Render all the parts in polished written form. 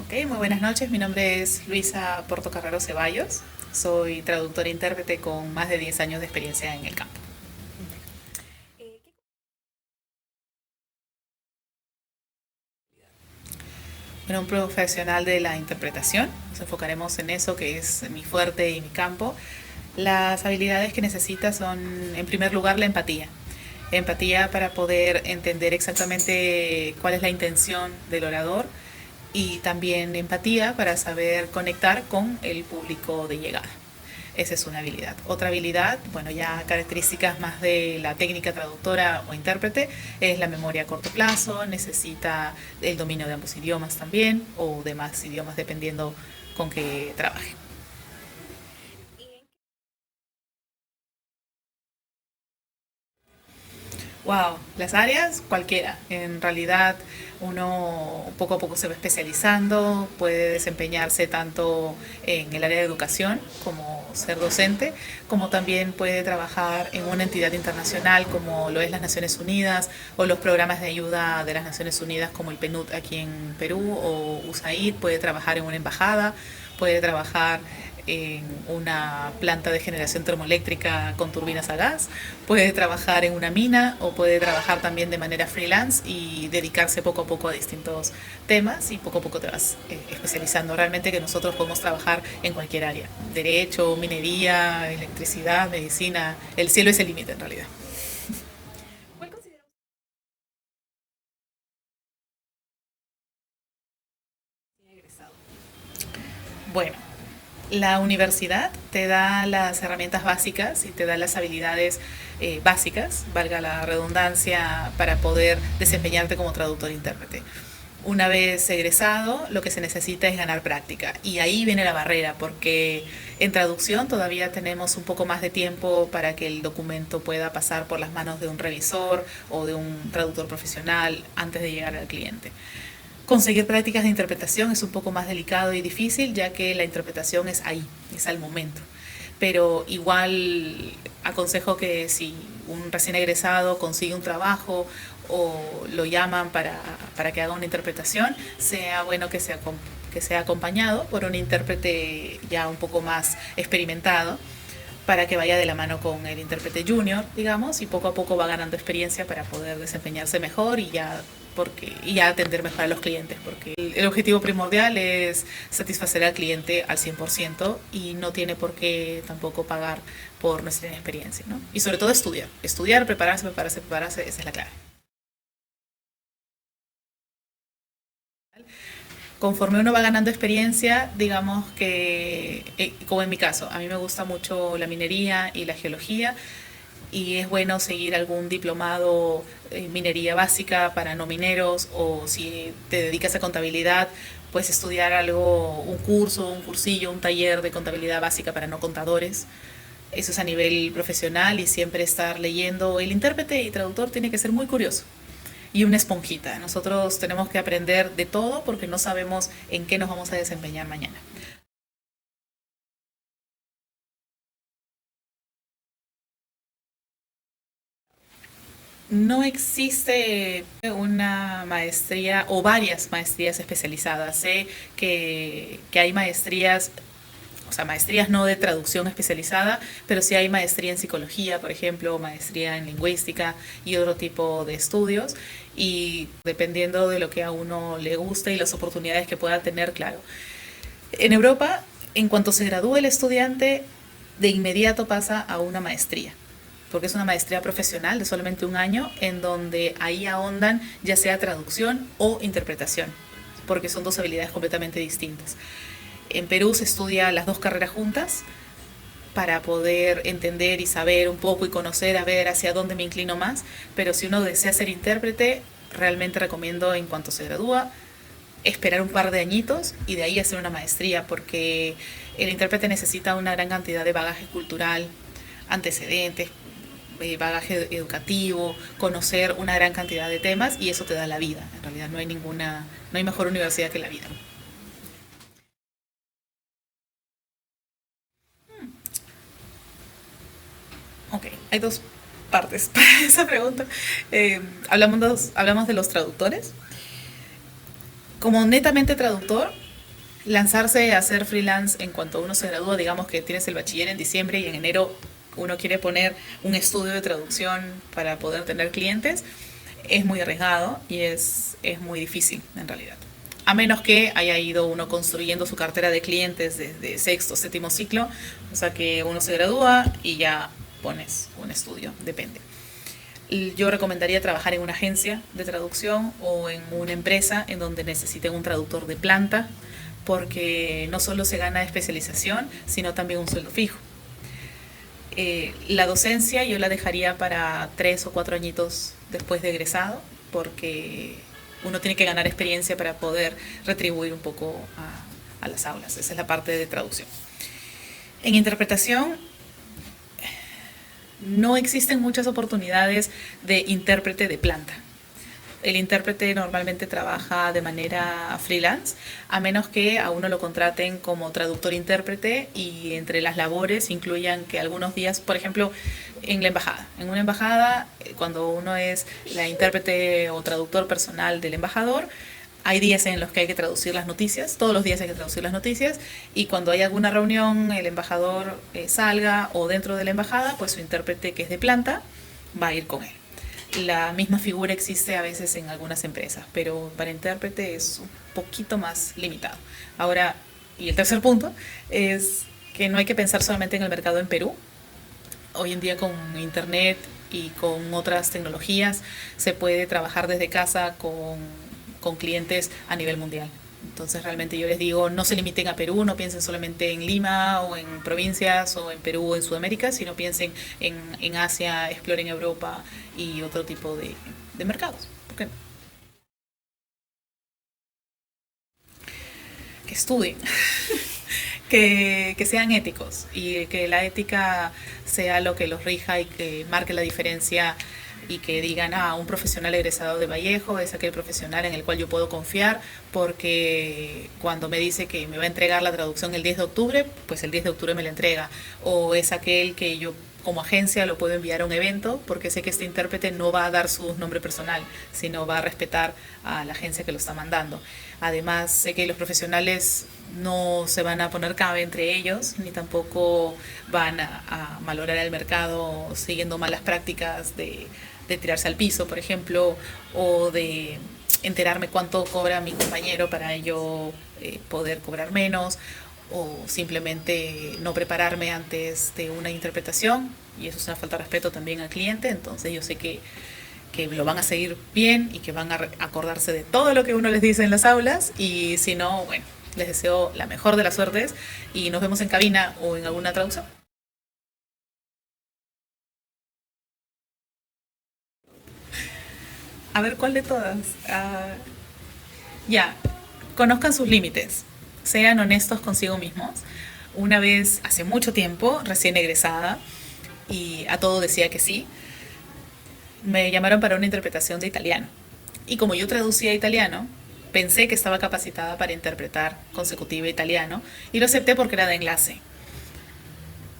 Ok, muy buenas noches. Mi nombre es Luisa Portocarrero Ceballos. Soy traductora e intérprete con más de 10 años de experiencia en el campo. Bueno, un profesional de la interpretación. Nos enfocaremos en eso que es mi fuerte y mi campo. Las habilidades que necesita son, en primer lugar, la empatía. Empatía para poder entender exactamente cuál es la intención del orador y también empatía para saber conectar con el público de llegada. Esa es una habilidad. Otra habilidad, bueno, ya características más de la técnica traductora o intérprete, es la memoria a corto plazo, necesita el dominio de ambos idiomas también, o de más idiomas dependiendo con qué trabaje. Wow, las áreas, cualquiera. En realidad uno poco a poco se va especializando, puede desempeñarse tanto en el área de educación como ser docente, como también puede trabajar en una entidad internacional como lo es las Naciones Unidas o los programas de ayuda de las Naciones Unidas como el PNUD aquí en Perú o USAID, puede trabajar en una embajada, puede trabajar en una planta de generación termoeléctrica con turbinas a gas, puede trabajar en una mina o puede trabajar también de manera freelance y dedicarse poco a poco a distintos temas y poco a poco te vas especializando. Realmente que nosotros podemos trabajar en cualquier área, derecho, minería, electricidad, medicina, el cielo es el límite en realidad. Bueno, la universidad te da las herramientas básicas y te da las habilidades básicas, valga la redundancia, para poder desempeñarte como traductor e intérprete. Una vez egresado, lo que se necesita es ganar práctica. Y ahí viene la barrera, porque en traducción todavía tenemos un poco más de tiempo para que el documento pueda pasar por las manos de un revisor o de un traductor profesional antes de llegar al cliente. Conseguir prácticas de interpretación es un poco más delicado y difícil, ya que la interpretación es ahí, es al momento. Pero igual aconsejo que si un recién egresado consigue un trabajo o lo llaman para que haga una interpretación, sea bueno que sea acompañado por un intérprete ya un poco más experimentado para que vaya de la mano con el intérprete junior, digamos, y poco a poco va ganando experiencia para poder desempeñarse mejor y ya atender mejor a los clientes, porque el objetivo primordial es satisfacer al cliente al 100% y no tiene por qué tampoco pagar por nuestra inexperiencia, ¿no? Y sobre todo estudiar, prepararse, prepararse, prepararse, esa es la clave. Conforme uno va ganando experiencia, digamos que, como en mi caso, a mí me gusta mucho la minería y la geología y es bueno seguir algún diplomado en minería básica para no mineros o si te dedicas a contabilidad, pues estudiar algo, un curso, un cursillo, un taller de contabilidad básica para no contadores. Eso es a nivel profesional y siempre estar leyendo. El intérprete y traductor tiene que ser muy curioso y una esponjita. Nosotros tenemos que aprender de todo porque no sabemos en qué nos vamos a desempeñar mañana. No existe una maestría o varias maestrías especializadas. Sé que hay maestrías, o sea, maestrías no de traducción especializada, pero sí hay maestría en psicología, por ejemplo, maestría en lingüística y otro tipo de estudios. Y dependiendo de lo que a uno le guste y las oportunidades que pueda tener, claro. En Europa, en cuanto se gradúa el estudiante, de inmediato pasa a una maestría, porque es una maestría profesional de solamente un año, en donde ahí ahondan ya sea traducción o interpretación, porque son dos habilidades completamente distintas. En Perú se estudia las dos carreras juntas para poder entender y saber un poco y conocer a ver hacia dónde me inclino más, pero si uno desea ser intérprete, realmente recomiendo en cuanto se gradúa esperar un par de añitos y de ahí hacer una maestría, porque el intérprete necesita una gran cantidad de bagaje cultural, antecedentes, bagaje educativo, conocer una gran cantidad de temas y eso te da la vida. En realidad no hay mejor universidad que la vida. Ok, hay dos partes para esa pregunta. Hablamos de los traductores. Como netamente traductor, Lanzarse a hacer freelance en cuanto uno se gradúa, digamos que tienes el bachiller en diciembre y en enero uno quiere poner un estudio de traducción para poder tener clientes, es muy arriesgado y es muy difícil en realidad. A menos que haya ido uno construyendo su cartera de clientes desde sexto, séptimo ciclo, o sea que uno se gradúa y ya pones un estudio, depende. Yo recomendaría trabajar en una agencia de traducción o en una empresa en donde necesiten un traductor de planta, porque no solo se gana especialización, sino también un sueldo fijo. La docencia yo la dejaría para 3 o 4 añitos después de egresado, porque uno tiene que ganar experiencia para poder retribuir un poco a las aulas. Esa es la parte de traducción. En interpretación no existen muchas oportunidades de intérprete de planta. El intérprete normalmente trabaja de manera freelance, a menos que a uno lo contraten como traductor-intérprete y entre las labores incluyan que algunos días, por ejemplo, en la embajada. En una embajada, cuando uno es la intérprete o traductor personal del embajador, hay días en los que hay que traducir las noticias, todos los días hay que traducir las noticias, y cuando hay alguna reunión, el embajador salga o dentro de la embajada, pues su intérprete que es de planta va a ir con él. La misma figura existe a veces en algunas empresas, pero para intérprete es un poquito más limitado. Ahora, y el tercer punto es que no hay que pensar solamente en el mercado en Perú. Hoy en día con internet y con otras tecnologías se puede trabajar desde casa con clientes a nivel mundial. Entonces realmente yo les digo, no se limiten a Perú, no piensen solamente en Lima o en provincias o en Perú o en Sudamérica, sino piensen en Asia, exploren Europa y otro tipo de mercados. ¿Por qué no? Que estudien, que sean éticos y que la ética sea lo que los rija y que marque la diferencia y que digan, un profesional egresado de Vallejo es aquel profesional en el cual yo puedo confiar porque cuando me dice que me va a entregar la traducción el 10 de octubre, pues el 10 de octubre me la entrega. O es aquel que yo como agencia lo puedo enviar a un evento porque sé que este intérprete no va a dar su nombre personal, sino va a respetar a la agencia que lo está mandando. Además, sé que los profesionales no se van a poner cabe entre ellos, ni tampoco van a valorar el mercado siguiendo malas prácticas de tirarse al piso, por ejemplo, o de enterarme cuánto cobra mi compañero para yo poder cobrar menos, o simplemente no prepararme antes de una interpretación, y eso es una falta de respeto también al cliente. Entonces yo sé que lo van a seguir bien y que van a acordarse de todo lo que uno les dice en las aulas, y si no, bueno, les deseo la mejor de las suertes y nos vemos en cabina o en alguna traducción. A ver, ¿cuál de todas? Ya, conozcan sus límites, sean honestos consigo mismos. Una vez, hace mucho tiempo, recién egresada, y a todo decía que sí, me llamaron para una interpretación de italiano. Y como yo traducía italiano, pensé que estaba capacitada para interpretar consecutiva italiano y lo acepté porque era de enlace.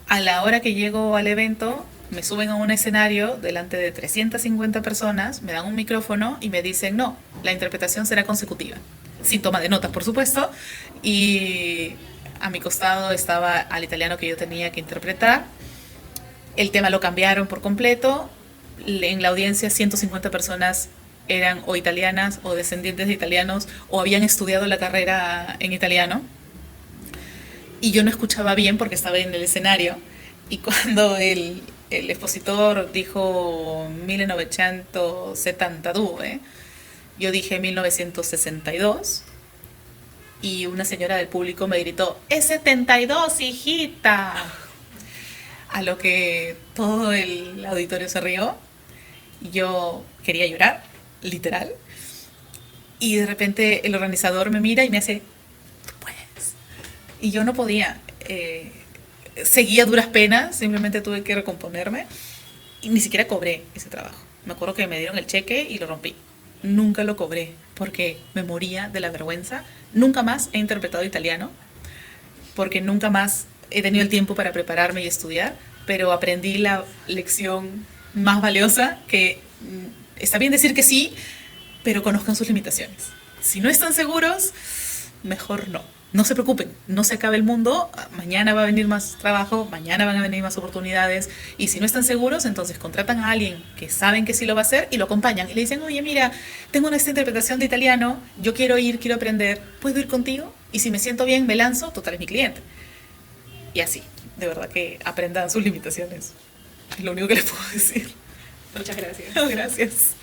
A la hora que llego al evento, me suben a un escenario delante de 350 personas, me dan un micrófono y me dicen, no, la interpretación será consecutiva. Sin toma de notas, por supuesto. Y a mi costado estaba al italiano que yo tenía que interpretar. El tema lo cambiaron por completo. En la audiencia 150 personas eran o italianas o descendientes de italianos o habían estudiado la carrera en italiano, y yo no escuchaba bien porque estaba en el escenario, y cuando el expositor dijo 1972, yo dije 1962, y una señora del público me gritó, ¡es 72, hijita! A lo que todo el auditorio se rió. Yo quería llorar, literal, y de repente el organizador me mira y me hace, tú puedes. Y yo no podía. Seguía a duras penas, simplemente tuve que recomponerme y ni siquiera cobré ese trabajo. Me acuerdo que me dieron el cheque y lo rompí. Nunca lo cobré porque me moría de la vergüenza. Nunca más he interpretado italiano porque nunca más he tenido el tiempo para prepararme y estudiar, pero aprendí la lección más valiosa, que está bien decir que sí, pero conozcan sus limitaciones. Si no están seguros, mejor no. no se preocupen, no se acaba el mundo, mañana va a venir más trabajo, mañana van a venir más oportunidades y si no están seguros, entonces contratan a alguien que saben que sí lo va a hacer y lo acompañan y le dicen, oye, mira, tengo esta interpretación de italiano, yo quiero ir, quiero aprender, ¿puedo ir contigo? Y si me siento bien, me lanzo, total es mi cliente. Y así, de verdad que aprendan sus limitaciones. Es lo único que les puedo decir. Muchas gracias. Gracias.